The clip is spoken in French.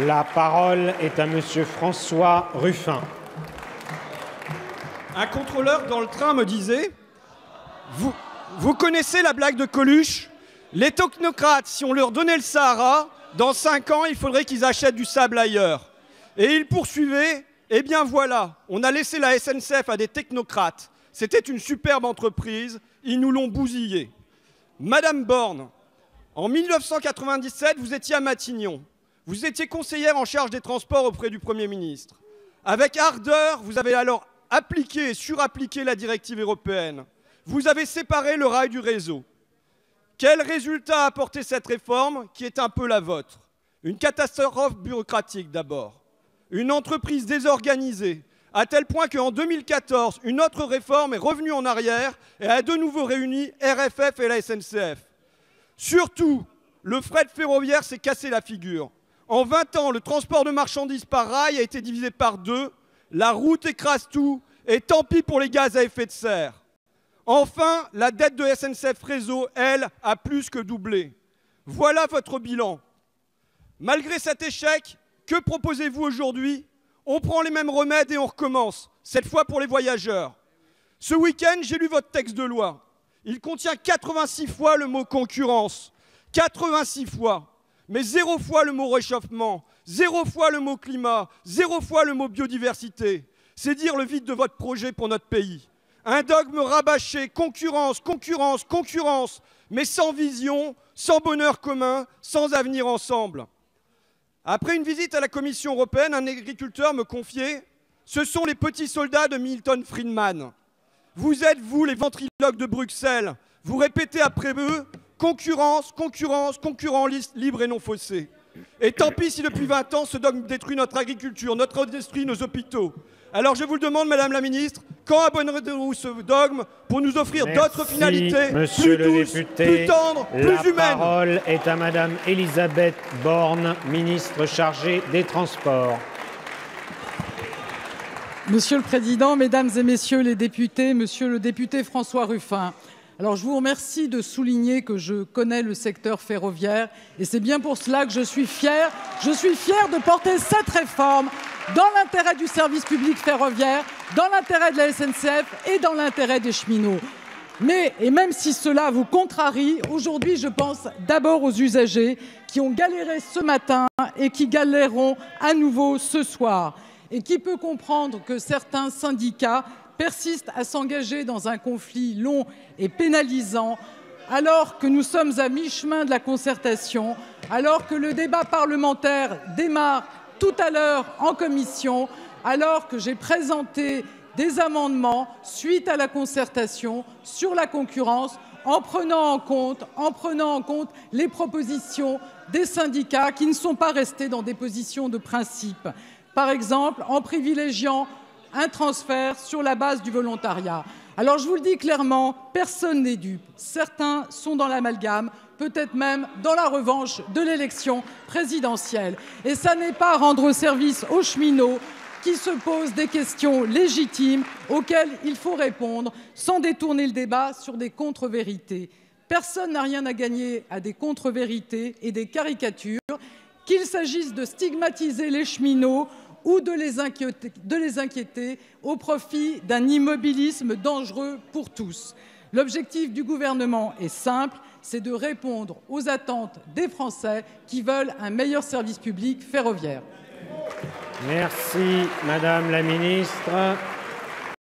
La parole est à Monsieur François Ruffin. Un contrôleur dans le train me disait vous connaissez la blague de Coluche? Les technocrates, si on leur donnait le Sahara, dans 5 ans, il faudrait qu'ils achètent du sable ailleurs. Et il poursuivait, eh bien voilà, on a laissé la SNCF à des technocrates. C'était une superbe entreprise, ils nous l'ont bousillée. Madame Borne, en 1997, vous étiez à Matignon. Vous étiez conseillère en charge des transports auprès du Premier ministre. Avec ardeur, vous avez alors appliqué et surappliqué la directive européenne. Vous avez séparé le rail du réseau. Quel résultat a apporté cette réforme qui est un peu la vôtre? Une catastrophe bureaucratique d'abord. Une entreprise désorganisée, à tel point qu'en 2014, une autre réforme est revenue en arrière et a de nouveau réuni RFF et la SNCF. Surtout, le fret ferroviaire s'est cassé la figure. En 20 ans, le transport de marchandises par rail a été divisé par 2. La route écrase tout, et tant pis pour les gaz à effet de serre. Enfin, la dette de SNCF Réseau, elle, a plus que doublé. Voilà votre bilan. Malgré cet échec, que proposez-vous aujourd'hui? On prend les mêmes remèdes et on recommence, cette fois pour les voyageurs. Ce week-end, j'ai lu votre texte de loi. Il contient 86 fois le mot concurrence. 86 fois. Mais 0 fois le mot réchauffement, 0 fois le mot climat, 0 fois le mot biodiversité. C'est dire le vide de votre projet pour notre pays. Un dogme rabâché, concurrence, concurrence, concurrence, mais sans vision, sans bonheur commun, sans avenir ensemble. Après une visite à la Commission européenne, un agriculteur me confiait « Ce sont les petits soldats de Milton Friedman. Vous êtes, vous, les ventriloques de Bruxelles. Vous répétez après eux « Concurrence, concurrence, concurrence libre et non faussée ». Et tant pis si depuis 20 ans, ce dogme détruit notre agriculture, notre industrie, nos hôpitaux. Alors je vous le demande, Madame la Ministre, quand abonnerez-vous ce dogme pour nous offrir d'autres finalités Monsieur plus le douces, député, plus tendres, plus humaines? La parole est à Madame Elisabeth Borne, ministre chargée des Transports. Monsieur le Président, Mesdames et Messieurs les députés, Monsieur le député François Ruffin, alors je vous remercie de souligner que je connais le secteur ferroviaire et c'est bien pour cela que je suis fière de porter cette réforme dans l'intérêt du service public ferroviaire, dans l'intérêt de la SNCF et dans l'intérêt des cheminots. Et même si cela vous contrarie, aujourd'hui je pense d'abord aux usagers qui ont galéré ce matin et qui galéreront à nouveau ce soir. Et qui peut comprendre que certains syndicats persistent à s'engager dans un conflit long et pénalisant, alors que nous sommes à mi-chemin de la concertation, alors que le débat parlementaire démarre tout à l'heure en commission, alors que j'ai présenté des amendements suite à la concertation sur la concurrence, en prenant en compte les propositions des syndicats qui ne sont pas restés dans des positions de principe. Par exemple, en privilégiant un transfert sur la base du volontariat. Alors je vous le dis clairement, personne n'est dupe. Certains sont dans l'amalgame, peut-être même dans la revanche de l'élection présidentielle. Et ça n'est pas rendre service aux cheminots qui se posent des questions légitimes auxquelles il faut répondre sans détourner le débat sur des contre-vérités. Personne n'a rien à gagner à des contre-vérités et des caricatures, qu'il s'agisse de stigmatiser les cheminots ou de les inquiéter au profit d'un immobilisme dangereux pour tous. L'objectif du gouvernement est simple, c'est de répondre aux attentes des Français qui veulent un meilleur service public ferroviaire. Merci, Madame la Ministre.